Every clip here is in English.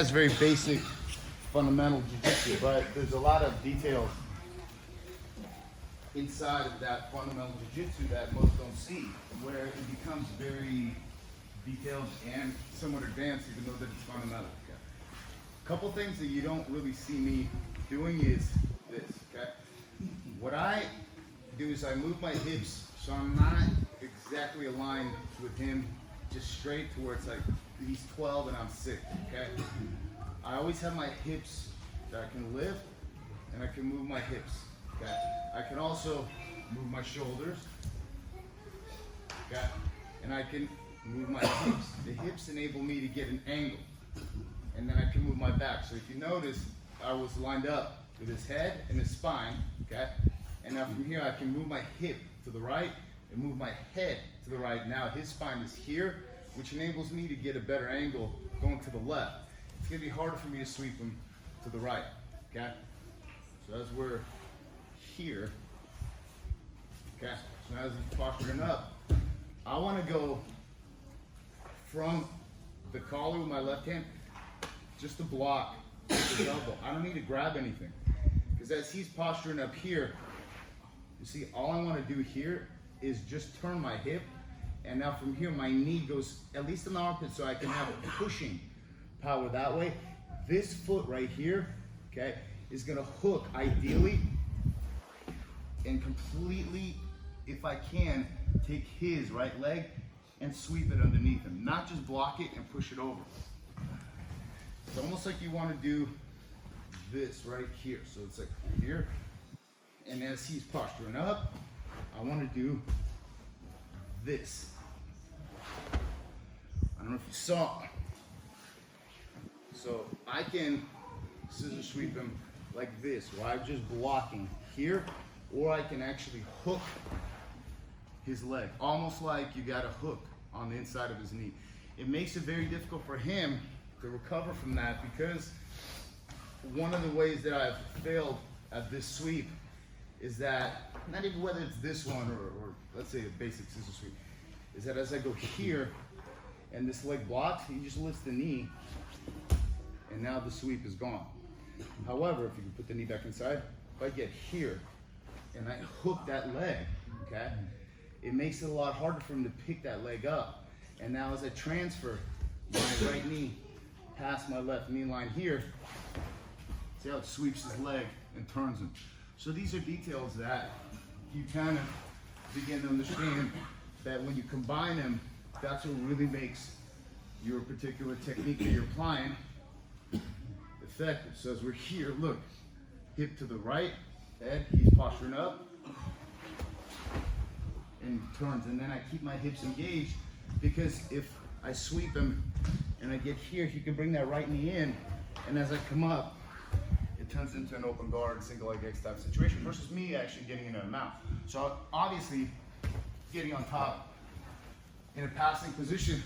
That's very basic, fundamental jiu-jitsu, but there's a lot of details inside of that fundamental jiu-jitsu that most don't see, where it becomes very detailed and somewhat advanced, even though that it's fundamental. Okay? A couple things that you don't really see me doing is this. Okay, what I do is I move my hips so I'm not exactly aligned with him, just straight to where it's like he's 12 and I'm 6. Okay, I always have my hips that I can lift, and I can move my hips. Okay, I can also move my shoulders. Okay, and I can move my hips. The hips enable me to get an angle, and then I can move my back. So if you notice, I was lined up with his head and his spine. Okay, and now from here I can move my hip to the right and move my head to the right. Now his spine is here, which enables me to get a better angle going to the left. It's gonna be harder for me to sweep him to the right. Okay, so as we're here, okay, so now as he's posturing up, I want to go from the collar with my left hand just to block his elbow. I don't need to grab anything, because as he's posturing up here, you see, all I want to do here is just turn my hip, and now from here my knee goes at least in the armpit, so I can have a pushing power that way. This foot right here, okay, is going to hook ideally and completely, if I can, take his right leg and sweep it underneath him, not just block it and push it over. It's almost like you want to do this right here. So it's like here, and as he's posturing up, I want to do this. I don't know if you saw. So I can scissor sweep him like this, while I'm just blocking here, or I can actually hook his leg, almost like you got a hook on the inside of his knee. It makes it very difficult for him to recover from that, because one of the ways that I've failed at this sweep is that, not even whether it's this one or let's say a basic scissor sweep, is that as I go here and this leg blocks, he just lifts the knee, and now the sweep is gone. However, if you can put the knee back inside, if I get here and I hook that leg, okay, it makes it a lot harder for him to pick that leg up. And now as I transfer my right knee past my left knee line here, see how it sweeps his leg and turns him. So these are details that you kind of begin to understand, that when you combine them, that's what really makes your particular technique that you're applying effective. So as we're here, look, hip to the right, head, he's posturing up, and turns, and then I keep my hips engaged, because if I sweep him and I get here, he can bring that right knee in, and as I come up, it turns into an open guard, single leg X type situation, versus me actually getting into a mount. So obviously, getting on top in a passing position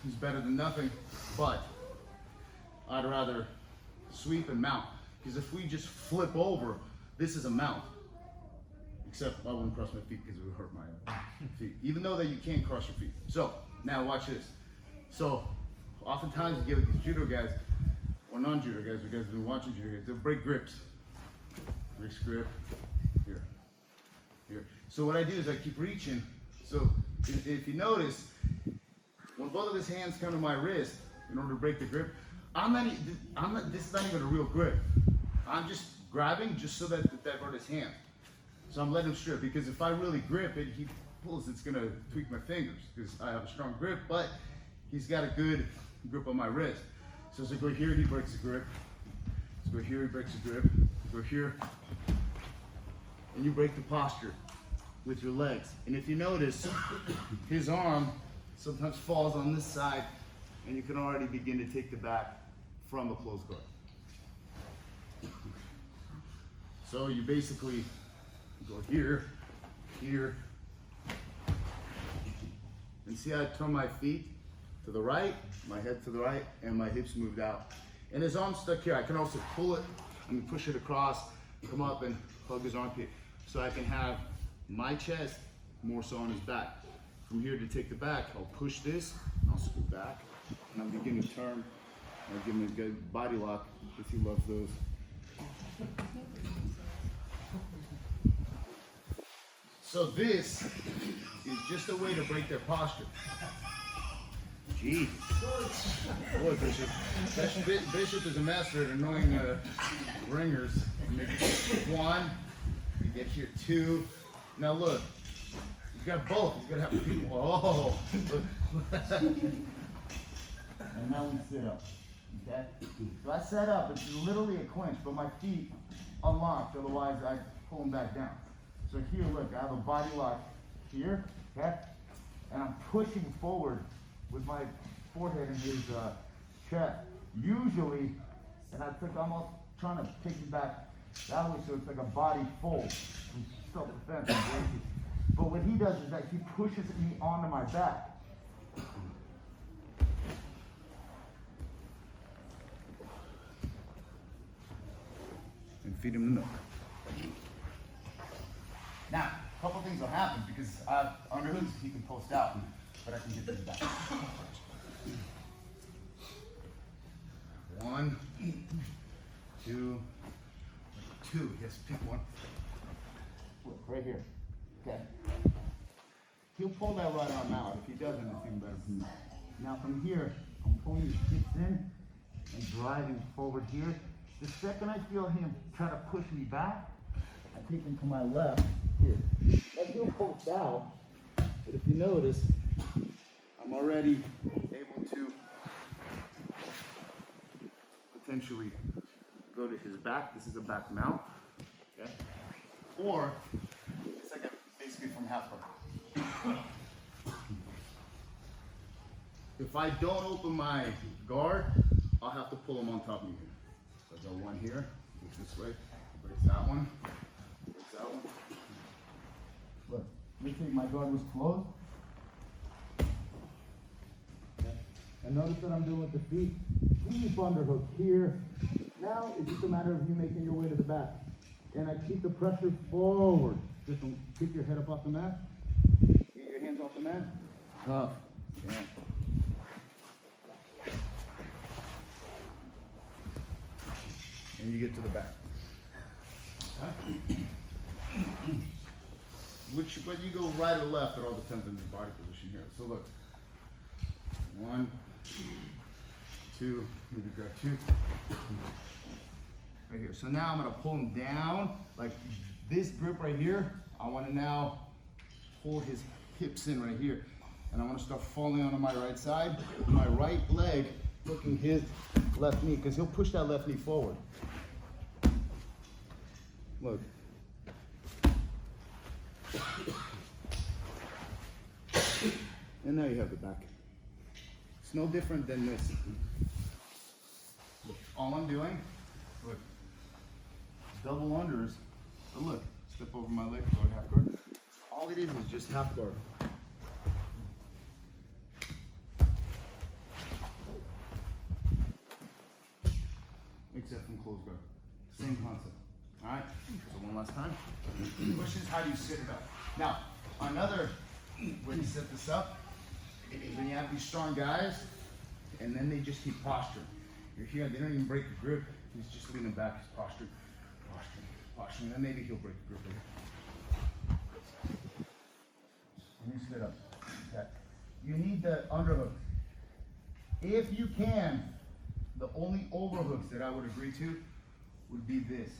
is better than nothing, but I'd rather sweep and mount, because if we just flip over, this is a mount. Except I wouldn't cross my feet because it would hurt my feet. Even though that you can't cross your feet. So now watch this. So oftentimes you get these judo guys, or non-judo guys, you guys have been watching judo guys, they'll break grips. Wrist grip, here, here. So what I do is I keep reaching. So if you notice, when both of his hands come to my wrist in order to break the grip, this is not even a real grip. I'm just grabbing just so that divert his hand. So I'm letting him strip, because if I really grip it, he pulls, it's gonna tweak my fingers, because I have a strong grip, but he's got a good grip on my wrist. So as I go here, he breaks the grip. As I go here, he breaks the grip. Go here, and you break the posture with your legs. And if you notice, his arm sometimes falls on this side, and you can already begin to take the back from a closed guard. So you basically go here, here, and see how I turn my feet to the right, my head to the right, and my hips moved out. And his arm's stuck here. I can also pull it and push it across, come up and hug his armpit. So I can have my chest more so on his back. From here to take the back, I'll push this, I'll scoot back, and I'm beginning to turn I'll give him a good body lock because he loves those. So this is just a way to break their posture. Jeez. Boy, Bishop is a master at annoying ringers. One, you get here, two. Now look, he's got both. He's got to have people. Oh, and now we sit up. Okay? So I set up. It's literally a clinch, but my feet unlocked. Otherwise, I pull them back down. So here, look, I have a body lock here, okay? And I'm pushing forward with my forehead in his chest. Usually, and I think I'm almost trying to piggyback that way so it's like a body fold from self-defense. But what he does is that he pushes me onto my back. And feed him the milk. Now, a couple things will happen because underhooks he can post out, but I can get this back. One, two. Yes, pick one. Look, right here. Okay. He'll pull that right arm out. If he doesn't, it's even better from that. Now from here, I'm pulling his hips in and driving forward here. The second I feel him try to push me back, I take him to my left. Here. Like he'll post out, but if you notice, I'm already able to potentially go to his back. This is a back mount, okay? Or it's like basically from half guard. If I don't open my guard, I'll have to pull him on top of me. So I go one here, goes this way, breaks that one, breaks that one. Look, let's say my guard was closed. Okay. And notice what I'm doing with the feet. Deep underhook here. Now it's just a matter of you making your way to the back. And I keep the pressure forward. Just don't keep your head up off the mat. Get your hands off the mat. Tough. Yeah. And you get to the back. But you go right or left, it all depends on your body position here. So look, one, two, maybe grab two, right here. So now I'm gonna pull him down, like this grip right here. I wanna now pull his hips in right here. And I wanna start falling onto my right side, with my right leg hooking his left knee, because he'll push that left knee forward. Look. And now you have the back. It's no different than this. All I'm doing, look, double unders, but look, step over my leg, go half guard. All it is just half guard. Except from closed guard. Same concept. All right, so one last time. The question is, how do you sit it up? Now, another way to set this up is when you have these strong guys, and then they just keep posturing. You're here, they don't even break the grip. He's just leaning back, he's posturing, posturing, and then maybe he'll break the grip later. And you sit up. Okay. You need the underhook. If you can, the only overhooks that I would agree to would be this.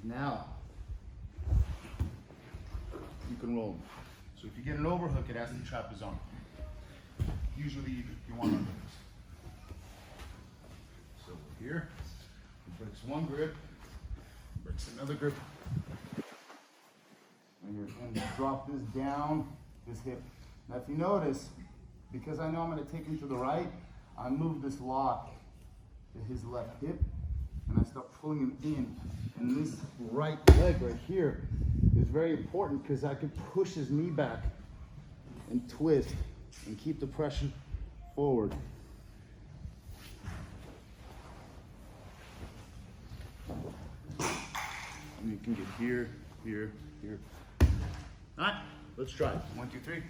Now, you can roll them. So if you get an overhook, it has to trap his arm. Usually you want underhooks. So here, he breaks one grip, breaks another grip. And you're going to drop this down, this hip. Now if you notice, because I know I'm going to take him to the right, I move this lock to his left hip, and I start pulling him in. And this right leg right here is very important because I can push his knee back and twist and keep the pressure forward. And you can get here, here, here. All right, let's try it. 1, 2, 3.